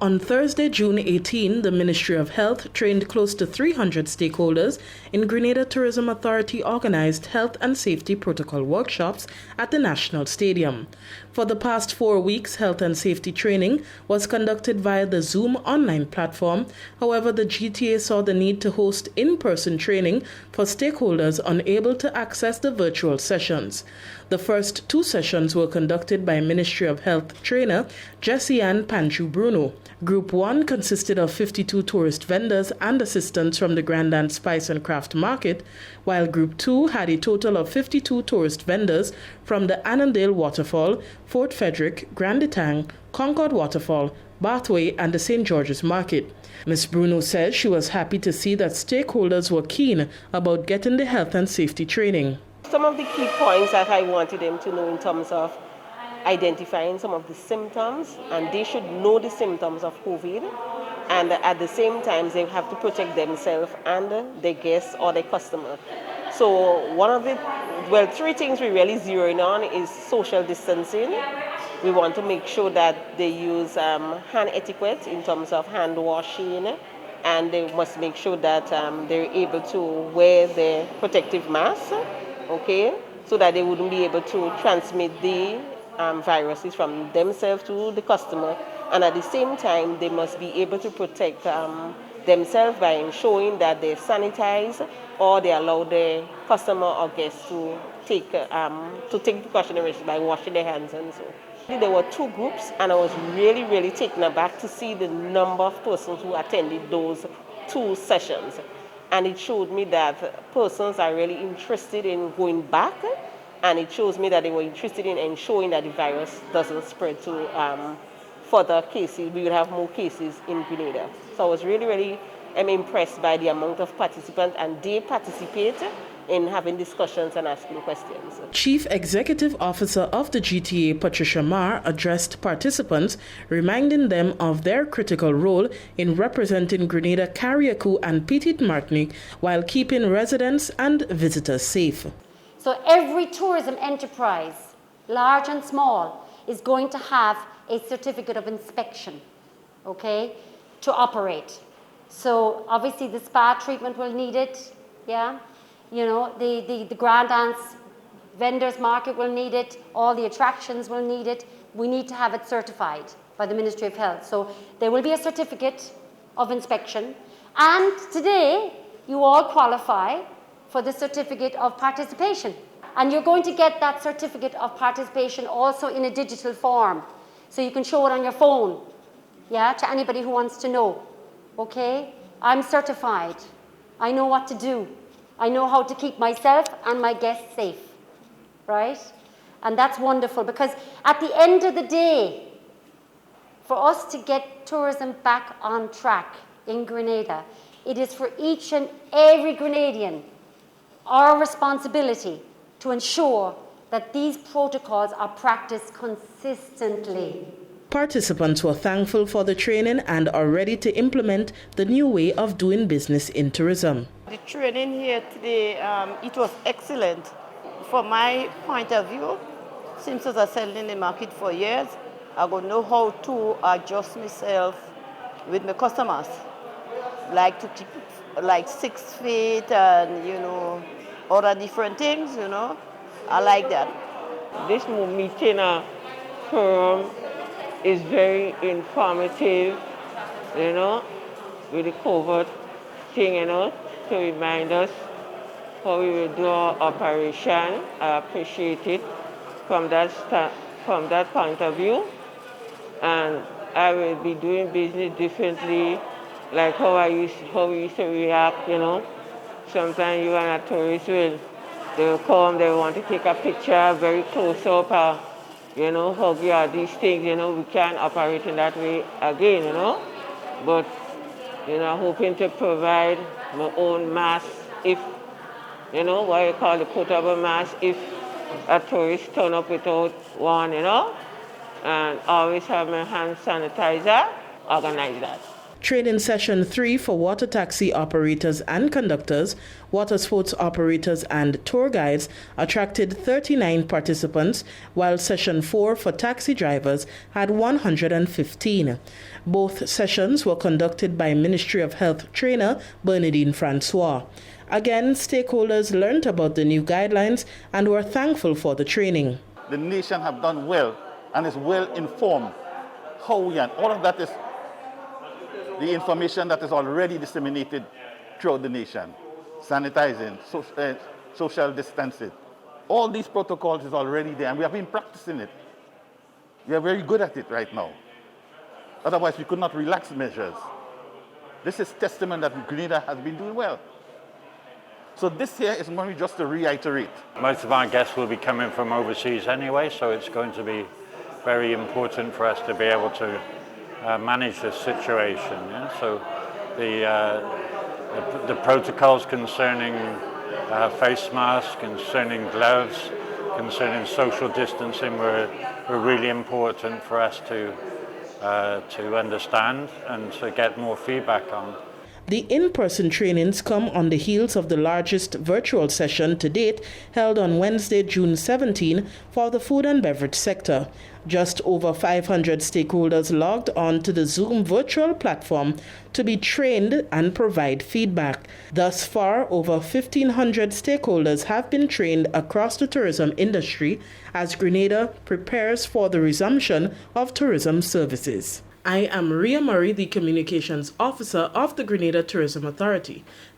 On Thursday, June 18, the Ministry of Health trained close to 300 stakeholders in Grenada Tourism Authority organized health and safety protocol workshops at the National Stadium. For the past 4 weeks, health and safety training was conducted via the Zoom online platform. However, the GTA saw the need to host in-person training for stakeholders unable to access the virtual sessions. The first 2 sessions were conducted by Ministry of Health trainer Jessie Ann Panchu Bruno. Group 1 consisted of 52 tourist vendors and assistants from the Grandand Spice and Craft Market, while Group 2 had a total of 52 tourist vendors from the Annandale Waterfall, Fort Frederick, Grand Etang, Concord Waterfall, Bathway, and the St. George's Market. Ms. Bruno says she was happy to see that stakeholders were keen about getting the health and safety training. Some of the key points that I wanted them to know in terms of identifying some of the symptoms, and they should know the symptoms of COVID, and at the same time they have to protect themselves and their guests or their customer. So 3 things we really zeroing on is social distancing. We want to make sure that they use hand etiquette in terms of hand washing, and they must make sure that they're able to wear their protective mask, okay, so that they wouldn't be able to transmit the viruses from themselves to the customer, and at the same time they must be able to protect themselves by ensuring that they sanitize or they allow their customer or guests to take precautionary measures by washing their hands and so. There were 2 groups, and I was really taken aback to see the number of persons who attended those 2 sessions, and it showed me that persons are really interested in going back. And it shows me that they were interested in ensuring that the virus doesn't spread to further cases. We will have more cases in Grenada. So I was really impressed by the amount of participants, and they participate in having discussions and asking questions. Chief Executive Officer of the GTA, Patricia Marr, addressed participants, reminding them of their critical role in representing Grenada, Carriacou, and Petite Martinique while keeping residents and visitors safe. So every tourism enterprise, large and small, is going to have a certificate of inspection, okay, to operate. So obviously the spa treatment will need it, yeah. You know, the Grand Dance Vendors Market will need it, all the attractions will need it. We need to have it certified by the Ministry of Health. So there will be a certificate of inspection. And today, you all qualify for the certificate of participation. And you're going to get that certificate of participation also in a digital form. So you can show it on your phone, yeah, to anybody who wants to know, okay? I'm certified. I know what to do. I know how to keep myself and my guests safe, right? And that's wonderful, because at the end of the day, for us to get tourism back on track in Grenada, it is for each and every Grenadian our responsibility to ensure that these protocols are practiced consistently. Participants were thankful for the training and are ready to implement the new way of doing business in tourism. The training here today, it was excellent. From my point of view, since I was selling in the market for years, I will know how to adjust myself with my customers, like to keep like 6 feet and, you know, other different things, you know. I like that. This meeting forum is very informative, you know, with the COVID thing, you know, to remind us how we will do our operation. I appreciate it from that point of view, and I will be doing business differently, like how we used to react, you know. Sometimes you and a tourist they'll come, they want to take a picture very close up, you know, hug you, these things, you know, we can't operate in that way again, you know. But, you know, hoping to provide my own mask if, you know, what you call the portable mask, if a tourist turn up without one, you know, and always have my hand sanitizer, organize that. Training Session 3 for water taxi operators and conductors, water sports operators and tour guides attracted 39 participants, while Session 4 for taxi drivers had 115. Both sessions were conducted by Ministry of Health trainer Bernadine Francois. Again, stakeholders learned about the new guidelines and were thankful for the training. The nation have done well and is well informed how we, and all of that is the information that is already disseminated throughout the nation. Sanitizing, social distancing. All these protocols is already there and we have been practicing it. We are very good at it right now. Otherwise we could not relax measures. This is testament that Grenada has been doing well. So this here is only just to reiterate. Most of our guests will be coming from overseas anyway, so it's going to be very important for us to be able to manage this situation. Yeah? So the protocols concerning face masks, concerning gloves, concerning social distancing were really important for us to understand and to get more feedback on. The in-person trainings come on the heels of the largest virtual session to date held on Wednesday, June 17 for the food and beverage sector. Just over 500 stakeholders logged on to the Zoom virtual platform to be trained and provide feedback. Thus far, over 1,500 stakeholders have been trained across the tourism industry as Grenada prepares for the resumption of tourism services. I am Maria Murray, the Communications Officer of the Grenada Tourism Authority.